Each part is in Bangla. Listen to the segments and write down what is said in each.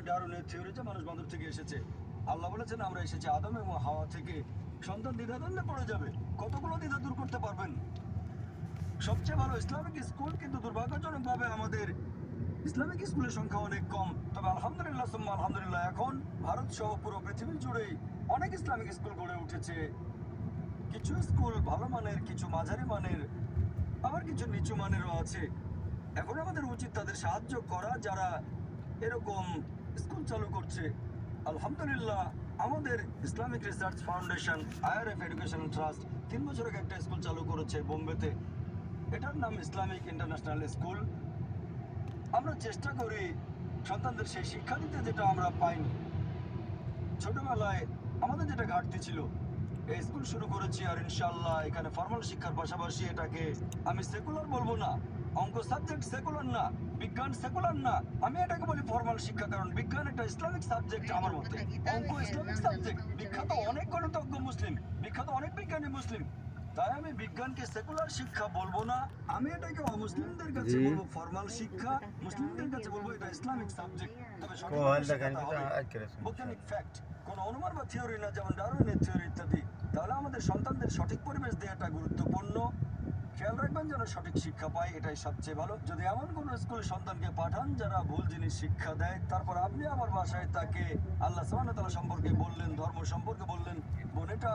ডারউইনের থিওরি যে মানুষ বাঁদর থেকে এসেছে। আল্লাহ বলেছেন আমরা এসেছি আদম এবং হাওয়া থেকে। সন্তান দ্বিধাদ্বন্দ্বে পড়ে যাবে, কতগুলো দ্বিধা দূর করতে পারবেন? সবচেয়ে ভালো ইসলামিক স্কুল, কিন্তু দুর্ভাগ্যজনকভাবে আমাদের ইসলামিক স্কুলের সংখ্যা অনেক কম। তবে আলহামদুলিল্লাহ সুম্মা আলহামদুলিল্লাহ, এখন ভারত সহ পুরো পৃথিবী জুড়েই অনেক ইসলামিক স্কুল গড়ে উঠেছে। কিছু স্কুল ভালো মানের, কিছু মাঝারি মানের, আবার কিছু নিচু মানেরও আছে। এখন আমাদের উচিত তাদের সাহায্য করা যারা এরকম স্কুল চালু করছে। আলহামদুলিল্লাহ, আমাদের Islamic research foundation IRF educational trust 3 বছর আগে একটা স্কুল চালু করেছে বোম্বেতে। এটার নাম ইসলামিক ইন্টারন্যাশনাল স্কুল। আমরা চেষ্টা করি সন্তানদের সেই শিক্ষা দিতে যেটা আমরা পাইনি ছোটবেলায়। আমাদের যেটা ঘাটতি ছিল, এই স্কুল শুরু করেছি। আর ইনশাআল্লাহ এখানে ফর্মাল শিক্ষার পাশাপাশি এটাকে আমি সেকুলার বলবো না। অঙ্ক সাবজেক্ট সেকুলার না, বিজ্ঞান সেকুলার না, আমি এটাকে বলি ফর্মাল শিক্ষা। কারণ বিজ্ঞান একটা ইসলামিক সাবজেক্ট আমার মতে, অঙ্ক ইসলামিক সাবজেক্ট। বিখ্যাত অনেক গণিতজ্ঞ মুসলিম, বিখ্যাত অনেক বিজ্ঞানী মুসলিম। তাই আমি বিজ্ঞানকে সেকুলার শিক্ষা বলবো না, আমি এটাকে অমুসলিমদের কাছে বলবো ফর্মাল শিক্ষা, মুসলিমদের কাছে বলবো এটা ইসলামিক সাবজেক্ট। তবে বৈজ্ঞানিক ফ্যাক্ট, কোন অনুমান বা থিওরি না, যেমন ডারউইনের থিওরি ইত্যাদি। তাহলে আমাদের সন্তানদের সঠিক পরিবেশ দেওয়াটা গুরুত্বপূর্ণ। খেয়াল রাখবেন যেন সঠিক শিক্ষা পায়, এটাই সবচেয়ে ভালো। যদি এমন কোন স্কুলে সন্তানকে পাঠান যারা ভুল জিনিস শিক্ষা দেয়, তারপর আপনি আমার বাসায় তাকে আল্লাহ সুবহানাহু ওয়া তাআলা সম্পর্কে বললেন, ধর্ম সম্পর্কে বললেন, বোন এটা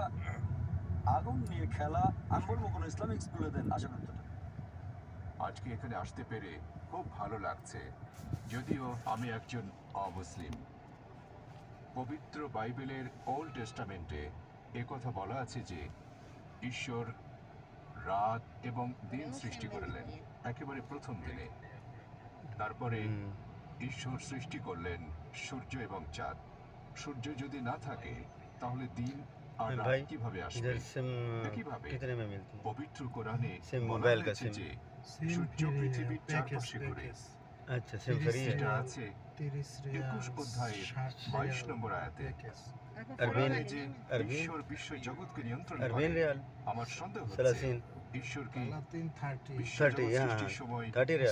আগুন নিয়ে খেলা, আমি বলবো কোনো ইসলামিক স্কুলে দেন। আশা করি আজকে এখানে আসতে পেরে খুব ভালো লাগছে, যদিও আমি একজন অমুসলিম। পবিত্র বাইবেলের ওল্ড টেস্টামেন্টে একথা বলা আছে যে ঈশ্বর রাত এবং দিন সৃষ্টি করলেন একেবারে প্রথম দিনে। তারপরে ঈশ্বর সৃষ্টি করলেন সূর্য এবং চাঁদ। সূর্য যদি না থাকে তাহলে দিন আর রাত কিভাবে আসবে? একইভাবে পবিত্র কোরআনে বলা হয়েছে যে সূর্য পৃথিবীর চারপাশে ঘুরে। এটা আছে 21 অধ্যায়ের 22 নম্বর আয়াতে। যে ঈশ্বর বিশ্ব জগৎকে নিয়ন্ত্রণ করেন। আমার সন্দেহ হচ্ছে ঈশ্বর কি বিশ্ব জগৎ সৃষ্টির সময়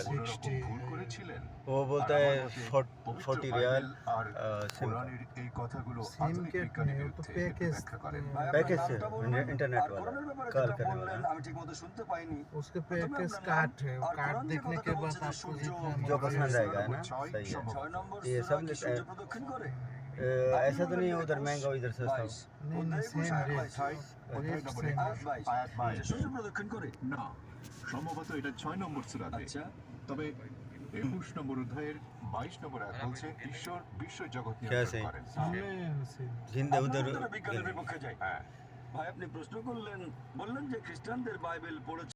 কোনোরকম ভুল করেছিলেন? वो बोलता है 40 रियाल আর কোরআনের এই কথাগুলো আধুনিক বিজ্ঞানের বিরুদ্ধে ব্যাখ্যা করেন। पैकेज से इंटरनेट वाला कॉल करने वाला আমি ঠিকমতো শুনতে পাইনি। उसके पैकेज काट है, वो कार्ड देखने के बाद आपको जो पसंद आएगा है ना, सही है। 6 নম্বর ये सब সূরা কি সূর্য প্রদক্ষিণ করে? ऐसा तो नहीं है उधर महंगा उधर सस्ता हो। नहीं नहीं सेम रेट অধ্যায় নম্বর 21 আয়াত 22। সূর্য প্রদক্ষিণ করে না, সম্ভবত এটা 6 নম্বর সূরাতে। আচ্ছা, তবে 21 নম্বর অধ্যায়ের 22 নম্বর আয়াত বলছে ঈশ্বর বিশ্ব জগৎ क्या নিয়ন্ত্রণ सही করেন। सेम जिंदा उधर বিজ্ঞানের বিপক্ষে যাই। হ্যাঁ, ভাই আপনি প্রশ্ন করলেন, বললেন যে খ্রিস্টানদের বাইবেল পড়েছে।